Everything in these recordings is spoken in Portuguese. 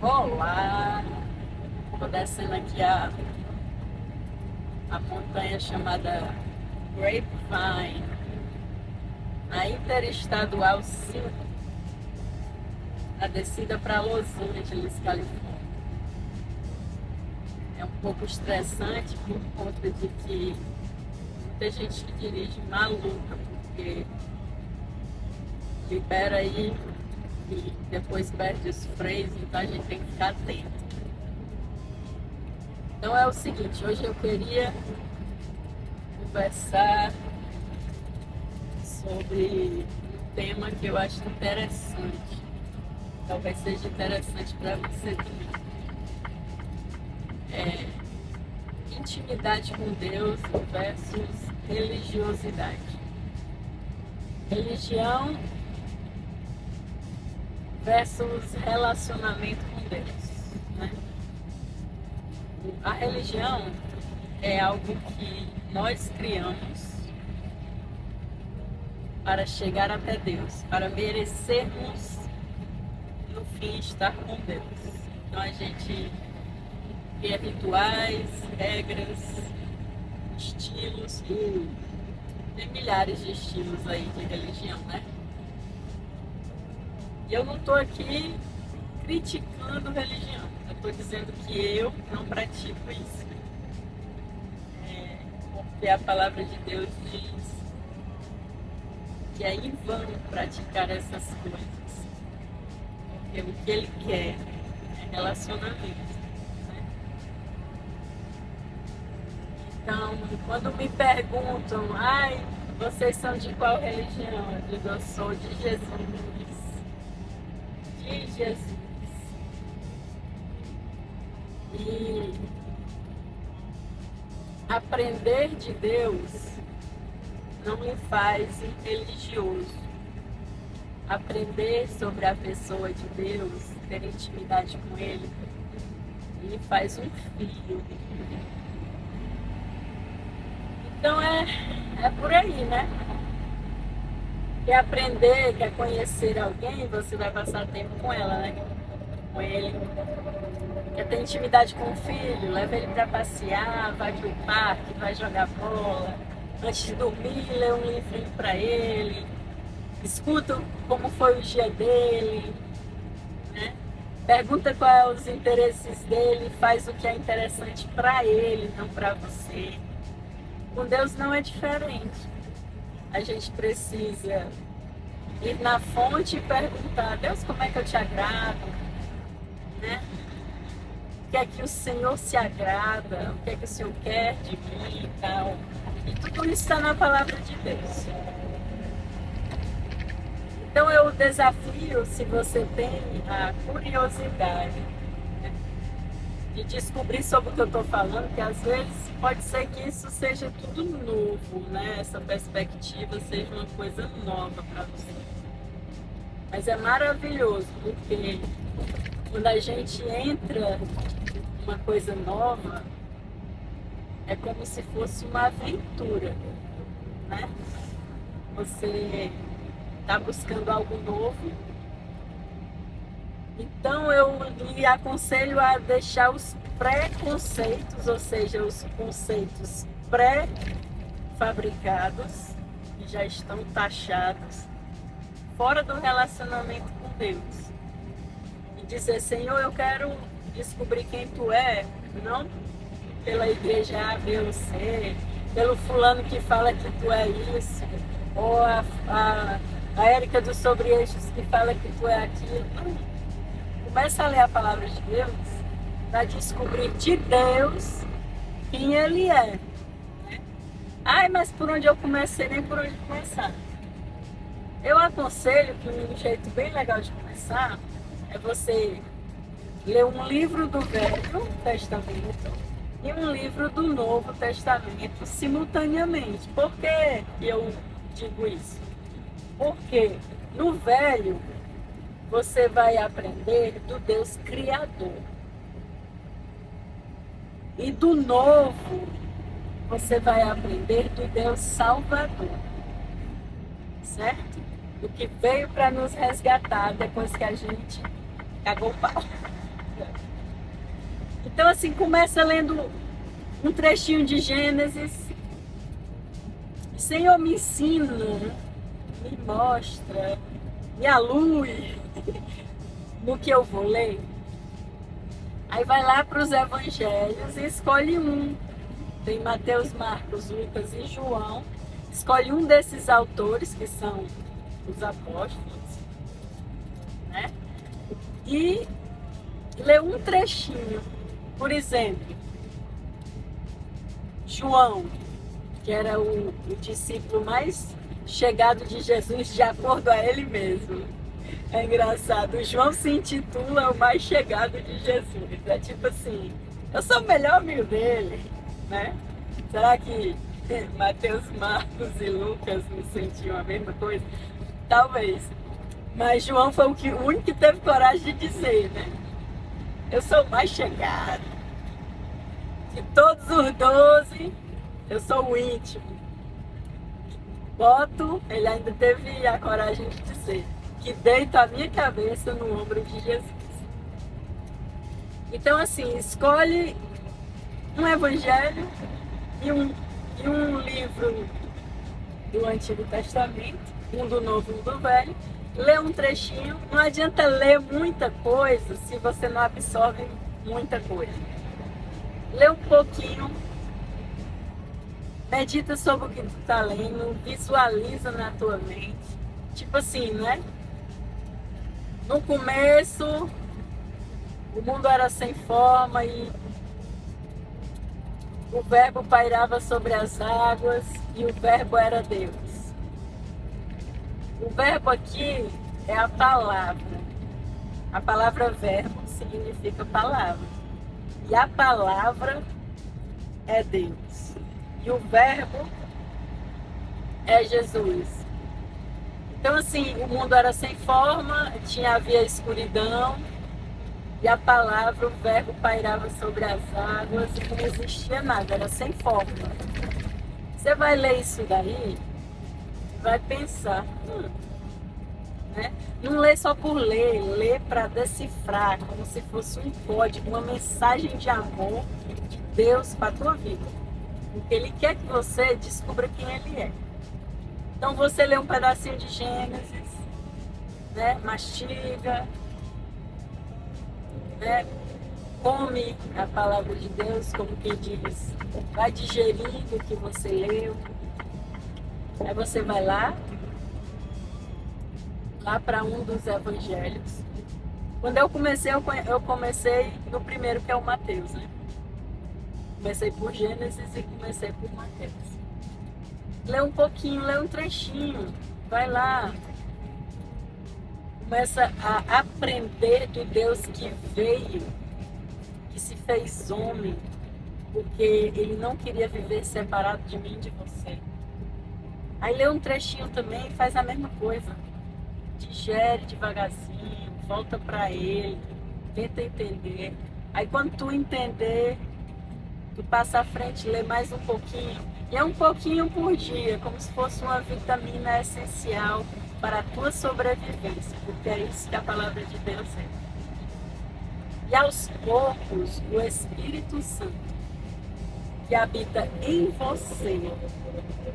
Olá! Estou descendo aqui a montanha chamada Grapevine, na Interestadual 5, a descida para Los Angeles, Califórnia. É um pouco estressante por conta de que muita gente que dirige maluca, porque libera aí e depois perde os freios, então a gente tem que ficar atento. Então é o seguinte, hoje eu queria conversar sobre um tema que eu acho interessante. Talvez seja interessante para você também. Intimidade com Deus versus religiosidade. Religião versus relacionamento com Deus, né? A religião é algo que nós criamos para chegar até Deus, para merecermos no fim estar com Deus. Então a gente cria rituais, regras, estilos, e tem milhares de estilos aí de religião, né? E eu não estou aqui criticando religião, eu estou dizendo que eu não pratico isso. Porque a palavra de Deus diz que é em vão praticar essas coisas. Porque o que Ele quer é relacionamento. Né? Então, quando me perguntam, vocês são de qual religião? Eu digo, eu sou de Jesus. De Jesus. E aprender de Deus não me faz um religioso. Aprender sobre a pessoa de Deus, ter intimidade com Ele, me faz um filho. Então é por aí, né? Quer aprender, quer conhecer alguém, você vai passar tempo com ela, né? Com ele. Quer ter intimidade com o filho, leva ele para passear, vai pro parque, vai jogar bola. Antes de dormir, lê um livrinho para ele. Escuta como foi o dia dele, né? Pergunta quais são os interesses dele, faz o que é interessante para ele, não para você. Com Deus não é diferente. A gente precisa ir na fonte e perguntar: Deus, como é que eu te agrado? Né? O que é que o Senhor se agrada? O que é que o Senhor quer de mim e tal? E tudo isso está na palavra de Deus. Então eu desafio, se você tem a curiosidade, né, de descobrir sobre o que eu estou falando, que às vezes pode ser que isso seja tudo novo, né? Essa perspectiva seja uma coisa nova para você. Mas é maravilhoso, porque quando a gente entra numa coisa nova, é como se fosse uma aventura, né? Você está buscando algo novo. Então eu lhe aconselho a deixar os preconceitos, ou seja, os conceitos pré-fabricados, que já estão taxados, fora do relacionamento com Deus. E dizer: Senhor, eu quero descobrir quem Tu é, não pela igreja A, B ou C, pelo fulano que fala que Tu é isso, ou a Érica dos Sobre Eixos que fala que Tu é aquilo. Não. Começa a ler a palavra de Deus para descobrir de Deus quem Ele é. Mas por onde eu comecei, nem por onde começar. Eu aconselho que um jeito bem legal de começar é você ler um livro do Velho Testamento e um livro do Novo Testamento simultaneamente. Por que eu digo isso? Porque no Velho você vai aprender do Deus Criador. E do Novo você vai aprender do Deus Salvador. Certo? Do que veio para nos resgatar depois que a gente cagou o pau. Então, assim, começa lendo um trechinho de Gênesis. Senhor, me ensina, me mostra, me alue no que eu vou ler. Aí vai lá para os evangelhos e escolhe um. Tem Mateus, Marcos, Lucas e João. Escolhe um desses autores, que são os apóstolos, né? E lê um trechinho. Por exemplo, João, que era o discípulo mais chegado de Jesus, de acordo a ele mesmo. É engraçado, o João se intitula o mais chegado de Jesus. É tipo assim, eu sou o melhor amigo dele, né? Será que Mateus, Marcos e Lucas não sentiam a mesma coisa? Talvez. Mas João foi o único que teve coragem de dizer, né? Eu sou o mais chegado. De todos os 12, eu sou o íntimo. Ele ainda teve a coragem de dizer que deito a minha cabeça no ombro de Jesus. Então, assim, escolhe um evangelho e um livro do Antigo Testamento, um do Novo e um do Velho, lê um trechinho. Não adianta ler muita coisa se você não absorve muita coisa. Lê um pouquinho, medita sobre o que tu tá lendo, visualiza na tua mente. Tipo assim, né? No começo, o mundo era sem forma e o verbo pairava sobre as águas e o verbo era Deus. O verbo aqui é a palavra. A palavra verbo significa palavra. E a palavra é Deus. E o verbo é Jesus. Então, assim, o mundo era sem forma, havia escuridão, e a palavra, o verbo pairava sobre as águas e não existia nada, era sem forma. Você vai ler isso daí, vai pensar, né? Não lê só por ler, lê para decifrar, como se fosse um código, uma mensagem de amor de Deus para a tua vida. Porque Ele quer que você descubra quem Ele é. Então você lê um pedacinho de Gênesis, né? Mastiga, né? Come a palavra de Deus, como quem diz, vai digerindo o que você leu. Aí você vai lá para um dos evangelhos. Quando eu comecei no primeiro, que é o Mateus, né? Comecei por Gênesis e comecei por Mateus. Lê um pouquinho, lê um trechinho, vai lá. Começa a aprender do Deus que veio, que se fez homem, porque Ele não queria viver separado de mim e de você. Aí lê um trechinho também e faz a mesma coisa. Digere devagarzinho, volta para Ele, tenta entender. Aí quando tu entender, tu passa à frente, lê mais um pouquinho. E é um pouquinho por dia, como se fosse uma vitamina essencial para a tua sobrevivência, porque é isso que a palavra de Deus é. E aos poucos, o Espírito Santo, que habita em você,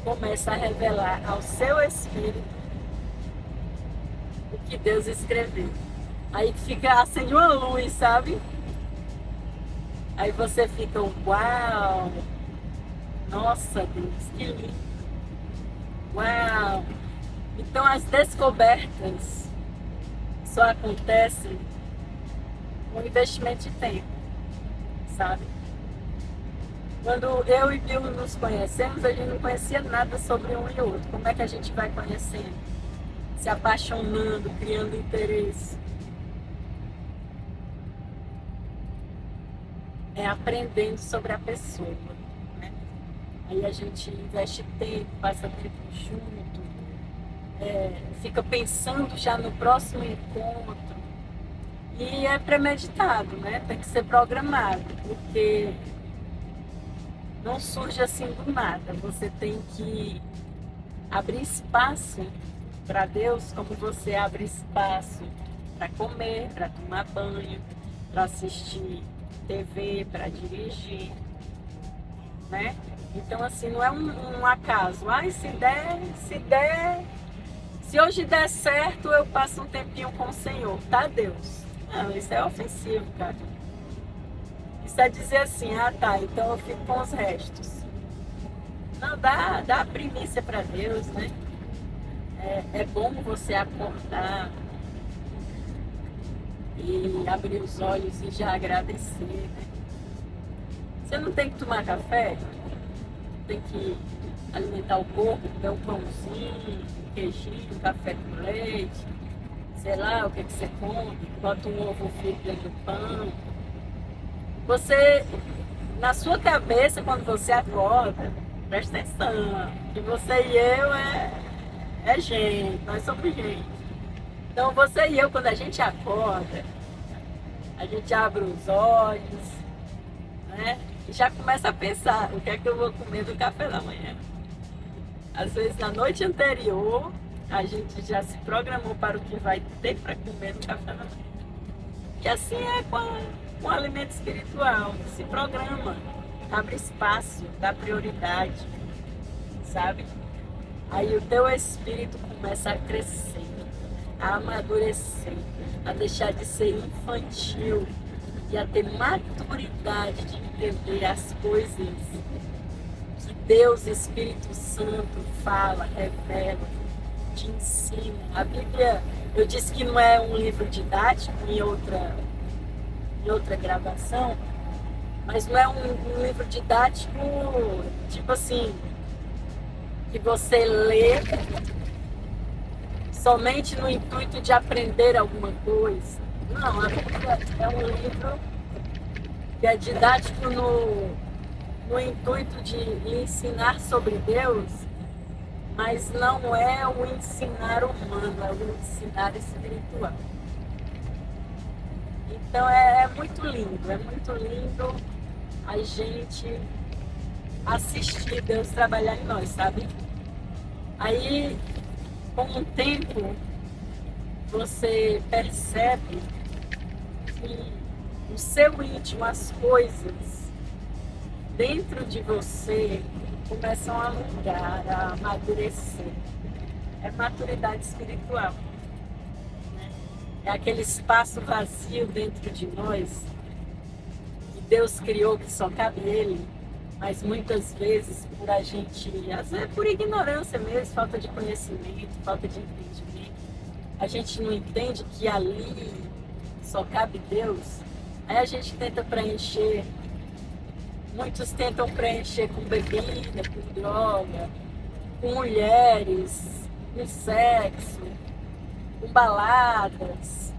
começa a revelar ao seu espírito o que Deus escreveu. Aí fica, acende uma luz, sabe? Aí você fica, uau! Nossa, Deus, que lindo! Uau! Então as descobertas só acontecem com investimento de tempo, sabe? Quando eu e Bill nos conhecemos, a gente não conhecia nada sobre um e outro. Como é que a gente vai conhecendo? Se apaixonando, criando interesse. É aprendendo sobre a pessoa, né? Aí a gente investe tempo, passa tempo junto, fica pensando já no próximo encontro. E é premeditado, né? Tem que ser programado, porque não surge assim do nada. Você tem que abrir espaço para Deus, como você abre espaço para comer, para tomar banho, para assistir TV, para dirigir, né? Então, assim, não é um acaso. Ai, se hoje der certo, eu passo um tempinho com o Senhor, tá, Deus? Não, isso é ofensivo, cara. Isso é dizer assim, ah, tá, então eu fico com os restos. Não, dá a primícia para Deus, né? É bom você acordar e abrir os olhos e já agradecer, né? Você não tem que tomar café, tem que alimentar o corpo, comer um pãozinho, um queijinho, um café com leite, sei lá o que você come, bota um ovo frito dentro do pão. Você, na sua cabeça, quando você acorda, presta atenção, que você e eu é gente, nós somos gente. Então você e eu, quando a gente acorda, a gente abre os olhos, né? E já começa a pensar o que é que eu vou comer no café da manhã. Às vezes na noite anterior, a gente já se programou para o que vai ter para comer no café da manhã. E assim é com o alimento espiritual, se programa, abre espaço, dá prioridade, sabe? Aí o teu espírito começa a crescer, a amadurecer, a deixar de ser infantil e a ter maturidade de entender as coisas que Deus, Espírito Santo, fala, revela, te ensina. A Bíblia, eu disse que não é um livro didático em outra gravação, mas não é um livro didático, tipo assim, que você lê somente no intuito de aprender alguma coisa. Não, a Bíblia é um livro que é didático no intuito de ensinar sobre Deus, mas não é o ensinar humano, é o ensinar espiritual. Então é muito lindo a gente assistir Deus trabalhar em nós, sabe? Aí, com o tempo, você percebe que o seu íntimo, as coisas dentro de você começam a mudar, a amadurecer. É maturidade espiritual. É aquele espaço vazio dentro de nós que Deus criou, que só cabe Ele, mas muitas vezes por a gente, às vezes por ignorância mesmo, falta de conhecimento, falta de entendimento, a gente não entende que ali só cabe Deus. Aí a gente tenta preencher, muitos tentam preencher com bebida, com droga, com mulheres, com sexo, com baladas,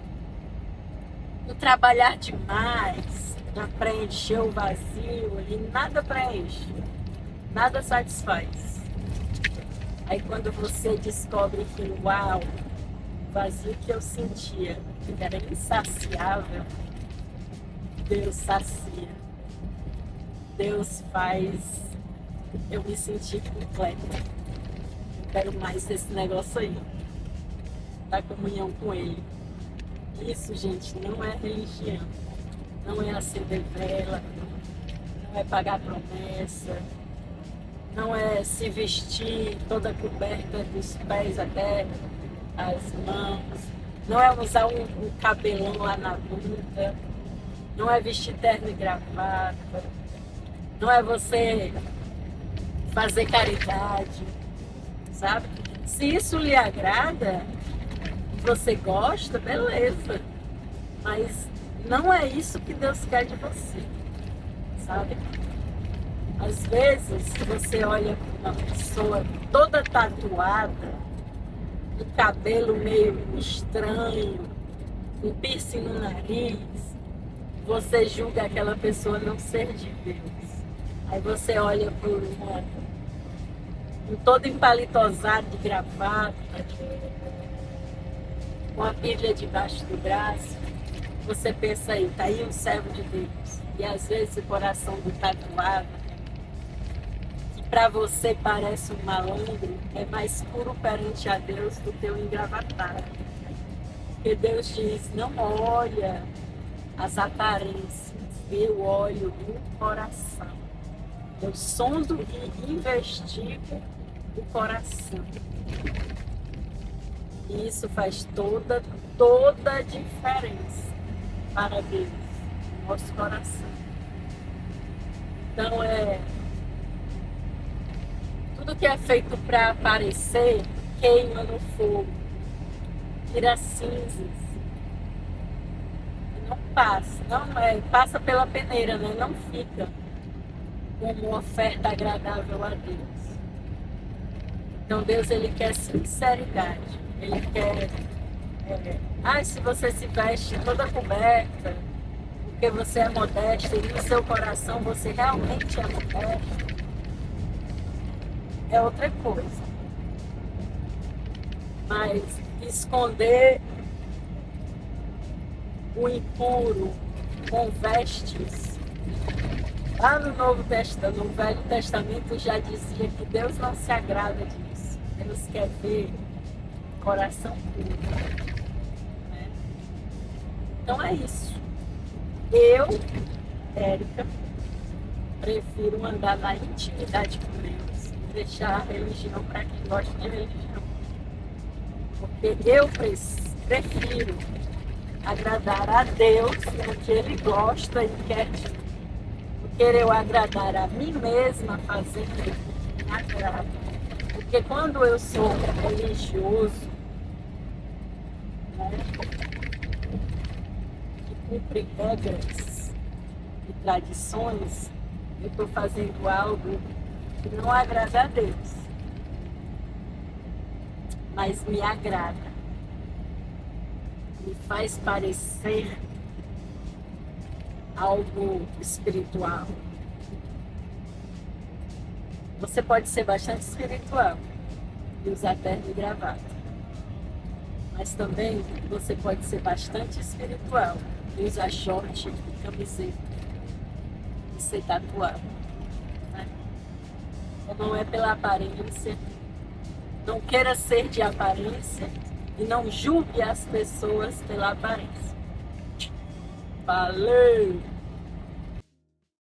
com trabalhar demais para preencher o vazio, e nada preenche, nada satisfaz. Aí quando você descobre que, uau, o vazio que eu sentia, que era insaciável, Deus sacia. Deus faz eu me sentir completa. Eu quero mais desse negócio aí, da comunhão com Ele. Isso, gente, não é religião, não é acender vela, não é pagar promessa, não é se vestir toda coberta dos pés até as mãos, não é usar um cabelão lá na bunda, não é vestir terno e gravata, não é você fazer caridade, sabe? Se isso lhe agrada, você gosta, beleza. Mas não é isso que Deus quer de você, sabe? Às vezes você olha para uma pessoa toda tatuada, um cabelo meio estranho, um piercing no nariz, você julga aquela pessoa não ser de Deus. Aí você olha por um todo empalitosado de gravata, com a Bíblia debaixo do braço, você pensa aí, tá aí um servo de Deus. E às vezes o coração do tatuado, que para você parece um malandro, é mais puro perante a Deus do que o engravatado. Porque Deus diz, não olha as aparências, eu olho o coração. Eu sondo e investigo o coração. E isso faz toda a diferença para Deus, no nosso coração. Então tudo que é feito para aparecer queima no fogo, vira cinzas. Não passa, passa pela peneira, né? Não fica como uma oferta agradável a Deus. Então Deus, ele quer sinceridade, ele quer se você se veste toda coberta porque você é modesta e no seu coração você realmente é modesto, é outra coisa. Mas esconder o impuro com vestes, lá no no Velho Testamento já dizia que Deus não se agrada disso. Deus quer ver coração puro, né? Então é isso. Eu, Érica, prefiro andar na intimidade com Deus e deixar a religião para quem gosta de religião. Porque eu prefiro agradar a Deus no que Ele gosta e quer de mim. Do que eu agradar a mim mesma fazendo o que me agrada. Porque quando eu sou religioso, né, que cumpre regras e tradições, eu estou fazendo algo que não agrada a Deus, mas me agrada, me faz parecer algo espiritual. Você pode ser bastante espiritual e usar terno e gravata, mas também você pode ser bastante espiritual e usar short e camiseta e ser tatuado, né? Então não é pela aparência. Não queira ser de aparência e não julgue as pessoas pela aparência. Valeu!